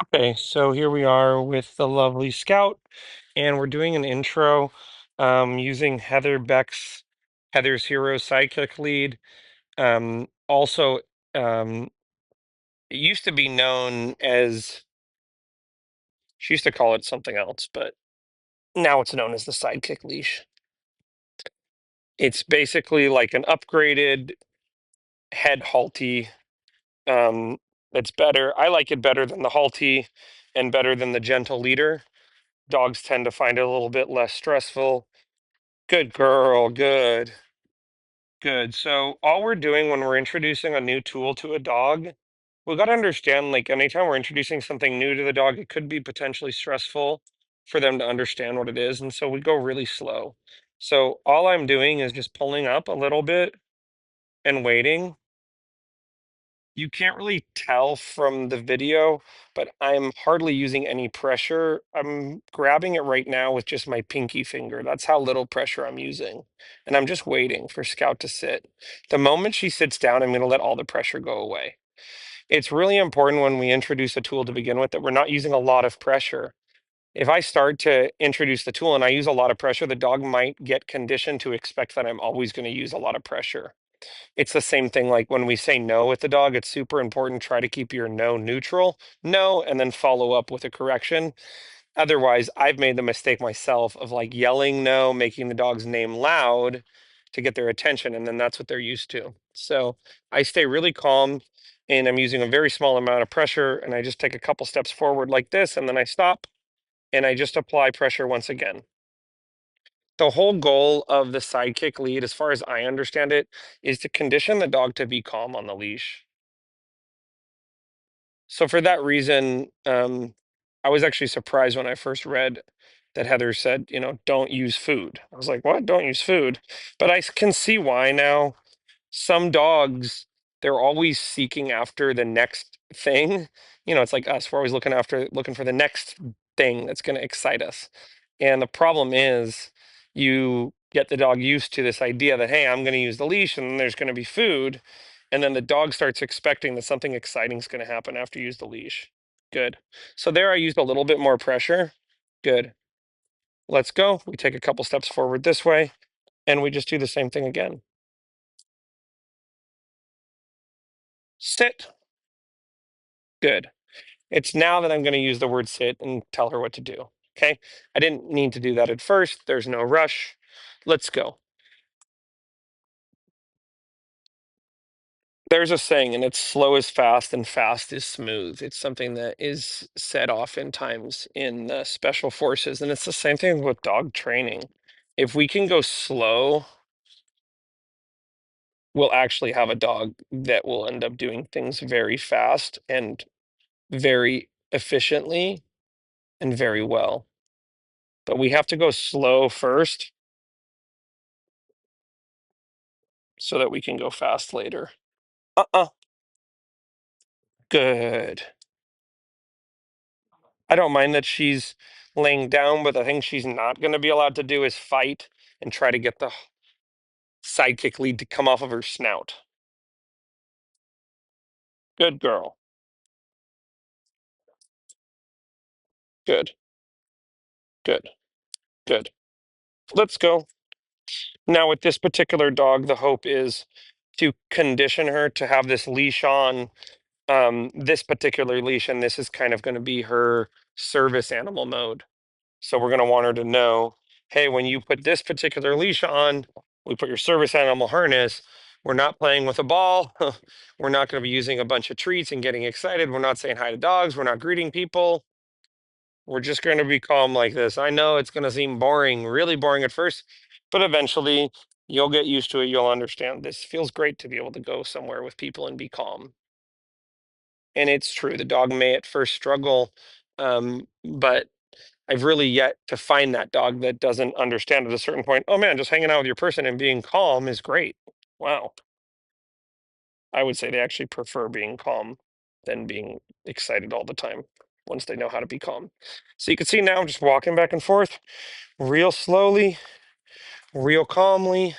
Okay, so here we are with the lovely Scout, and we're doing an intro using Heather's Hero Sidekick lead. Also, it used to be known as, she used to call it something else, but now it's known as the Sidekick leash. It's basically like an upgraded head halty. Um, it's better. I like it better than the halty and better than the gentle leader. Dogs tend to find it a little bit less stressful. Good girl, good, good. So all we're doing when we're introducing a new tool to a dog, we got to understand like anytime we're introducing something new to the dog, it could be potentially stressful for them to understand what it is. And so we go really slow. So all I'm doing is just pulling up a little bit and waiting. You can't really tell from the video, but I'm hardly using any pressure. I'm grabbing it right now with just my pinky finger. That's how little pressure I'm using. And I'm just waiting for Scout to sit. The moment she sits down, I'm going to let all the pressure go away. It's really important when we introduce a tool to begin with that we're not using a lot of pressure. If I start to introduce the tool and I use a lot of pressure, the dog might get conditioned to expect that I'm always going to use a lot of pressure. It's the same thing like when we say no with the dog, it's super important. Try to keep your no neutral, no, and then follow up with a correction. Otherwise, I've made the mistake myself of like yelling no, making the dog's name loud to get their attention, and then that's what they're used to. So I stay really calm and I'm using a very small amount of pressure, and I just take a couple steps forward like this, and then I stop and I just apply pressure once again. The whole goal of the sidekick lead, as far as I understand it, is to condition the dog to be calm on the leash. So for that reason, I was actually surprised when I first read that Heather said, don't use food. I was like, what? Don't use food. But can see why now. Some dogs, they're always seeking after the next thing. It's like us. We're always looking for the next thing that's going to excite us. And the problem is you get the dog used to this idea that, hey, I'm going to use the leash and then there's going to be food. And then the dog starts expecting that something exciting is going to happen after you use the leash. Good. So there I used a little bit more pressure. Good. Let's go. We take a couple steps forward this way and we just do the same thing again. Sit. Good. It's now that I'm going to use the word sit and tell her what to do. Okay. I didn't need to do that at first. There's no rush. Let's go. There's a saying, and it's slow is fast and fast is smooth. It's something that is said oftentimes in special forces. And it's the same thing with dog training. If we can go slow, we'll actually have a dog that will end up doing things very fast and very efficiently and very well. But we have to go slow first so that we can go fast later. Uh-uh. Good. I don't mind that she's laying down, but the thing she's not going to be allowed to do is fight and try to get the sidekick lead to come off of her snout. Good girl. Good. Good. Good. Let's go. Now, with this particular dog, the hope is to condition her to have this leash on, this particular leash, and this is kind of going to be her service animal mode. So we're going to want her to know, hey, when you put this particular leash on, we put your service animal harness. We're not playing with a ball. We're not going to be using a bunch of treats and getting excited. We're not saying hi to dogs. We're not greeting people. We're just going to be calm like this. I know it's going to seem boring, really boring at first, but eventually you'll get used to it. You'll understand this feels great to be able to go somewhere with people and be calm. And it's true. The dog may at first struggle, but I've really yet to find that dog that doesn't understand at a certain point. Oh man, just hanging out with your person and being calm is great. Wow. I would say they actually prefer being calm than being excited all the time once they know how to be calm. So you can see now I'm just walking back and forth real slowly, real calmly.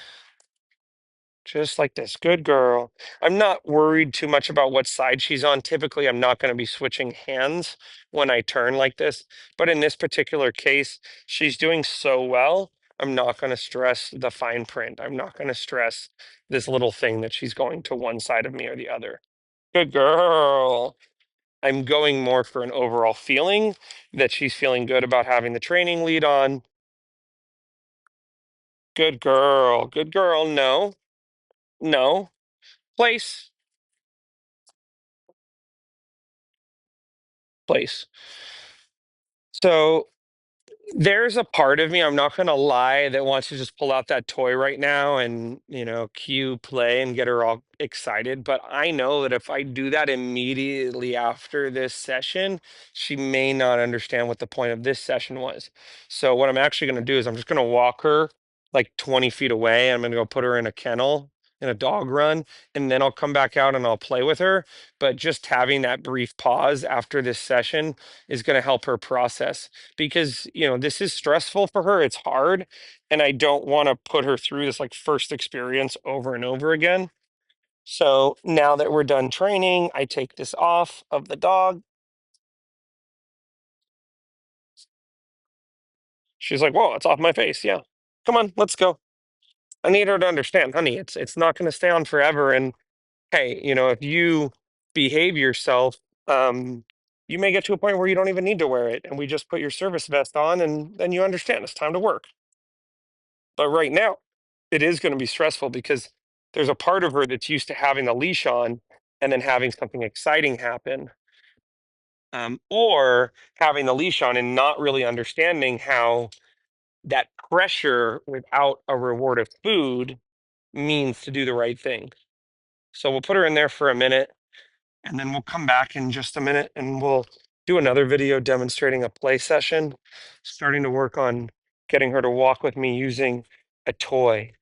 Just like this. Good girl. I'm not worried too much about what side she's on. Typically, I'm not going to be switching hands when I turn like this. But in this particular case, she's doing so well. I'm not going to stress the fine print. I'm not going to stress this little thing that she's going to one side of me or the other. Good girl. I'm going more for an overall feeling that she's feeling good about having the training lead on. Good girl. Good girl. No, no. Place. Place. So there's a part of me, I'm not gonna lie, that wants to just pull out that toy right now and, cue play and get her all excited. But I know that if I do that immediately after this session, she may not understand what the point of this session was. So what I'm actually gonna do is I'm just gonna walk her like 20 feet away. I'm gonna go put her in a kennel in a dog run, and then I'll come back out and I'll play with her. But just having that brief pause after this session is gonna help her process because this is stressful for her, it's hard, and I don't want to put her through this like first experience over and over again. So now that we're done training, I take this off of the dog. She's like, whoa, it's off my face. Yeah, come on, let's go. I need her to understand, honey, it's not going to stay on forever. And hey, if you behave yourself, you may get to a point where you don't even need to wear it, and we just put your service vest on, and then you understand it's time to work. But right now, it is going to be stressful because there's a part of her that's used to having the leash on and then having something exciting happen, or having the leash on and not really understanding how that pressure without a reward of food means to do the right thing. So we'll put her in there for a minute and then we'll come back in just a minute and we'll do another video demonstrating a play session, starting to work on getting her to walk with me using a toy.